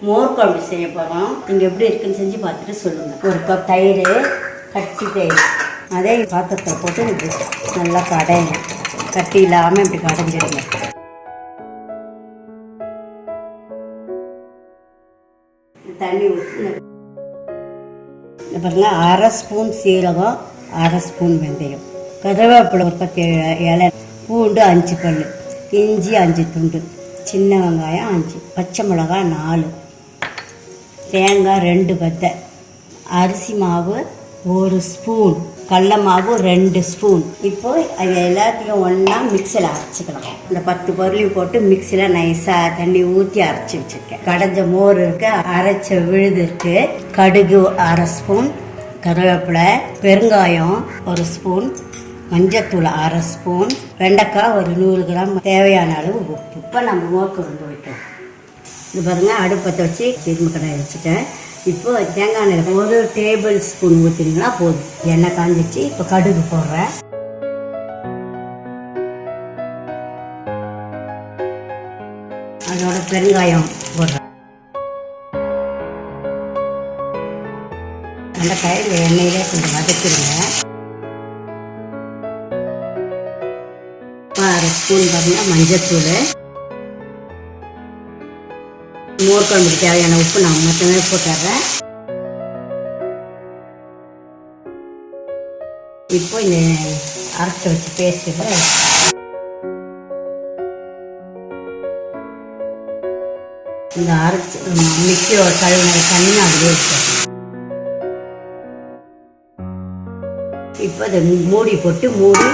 மோர் குழம்பு செய்ய போகிறோம். நீங்கள் எப்படி இருக்குன்னு செஞ்சு பார்த்துட்டு சொல்லுங்கள். ஒரு கப் தயிர், கட்டி தயிர், அதே பாத்திரத்தில் போட்டு இப்படி நல்லா கடைங்க, கட்டி இல்லாமல் இப்படி கடைஞ்சிடுங்க. தண்ணி ஊற்றி பாருங்க, அரை ஸ்பூன் சீரகம், அரை ஸ்பூன் வெந்தயம், கருவேப்பிலை ஒரு 10 இலை, பூண்டு 5 பல், இஞ்சி 5 துண்டு, சின்ன வெங்காயம் 5, பச்சை மிளகாய் 4, தேங்காய் 2 பத்தை, அரிசி மாவு 1 ஸ்பூன், கடல மாவு 2 ஸ்பூன். இப்போ அது எல்லாத்தையும் ஒன்றா மிக்சியில் அரைச்சிக்கலாம். இந்த 10 பொருளையும் போட்டு மிக்சியில் நைஸாக தண்ணி ஊற்றி அரைச்சி வச்சுருக்கேன். கடைஞ்ச மோர் இருக்குது, அரைச்ச விழுது இருக்குது, கடுகு 1/2 ஸ்பூன், கருவேப்பிலை, பெருங்காயம் 1 ஸ்பூன், மஞ்சத்தூள் 1/2 ஸ்பூன், வெண்டைக்காய் ஒரு 100 கிராம், தேவையான அளவு உப்பு. இப்போ நம்ம மோர் குழம்பு வைட்டோம். இது பாருங்கள், அடுப்பத்தை வச்சு திரும்ப கடாயை வச்சுட்டேன். இப்போ தேங்காய் எண்ணெய் 1 டேபிள் ஸ்பூன் ஊற்றினீங்கன்னா போதும். எண்ணெய் காஞ்சிச்சு. இப்போ கடுகு போடுறேன். அதோட பெருங்காயம் போடுறேன். வெண்டைக்காய் இந்த எண்ணெயிலே கொஞ்சம் வதக்கிடுங்க. 1/2 ஸ்பூன் பார்த்தீங்கன்னா மஞ்சத்தூள், மோர் குழம்புக்கு தேவையான உப்பு நான் மொத்தமே போட்டுறேன். இப்போ இந்த அரைச்சி வச்சு பேஸ்ட்டுக்கு இந்த அரைச்சி மிக்சியோட கழுவின தண்ணி அதுலேயே வச்சிடறேன். இப்போ அதை மூடி போட்டு மூடி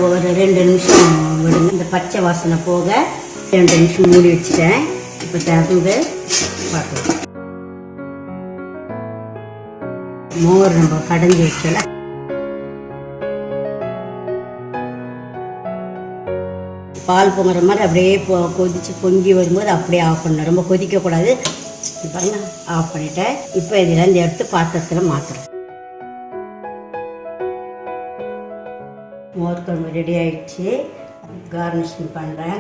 ஒரு 2 நிமிஷம் விடுங்க. இந்த பச்சை வாசனை போக 2 நிமிஷம் மூடி வச்சுட்டேன். இப்போ திறந்து பார்க்கலாம். மோர் நம்ம கடைஞ்சி வச்சல பால் பொங்குற மாதிரி அப்படியே கொதிச்சு பொங்கி வரும்போது அப்படியே ஆஃப் பண்ணணும். ரொம்ப கொதிக்கக்கூடாது. பாருங்க, ஆஃப் பண்ணிட்டேன். இப்போ இதில் எடுத்து பாத்திரத்தில் மாற்றுறேன். மோர் குழம்பு ரெடி ஆகிடுச்சு. கார்னிஷிங் பண்ணுறேன்.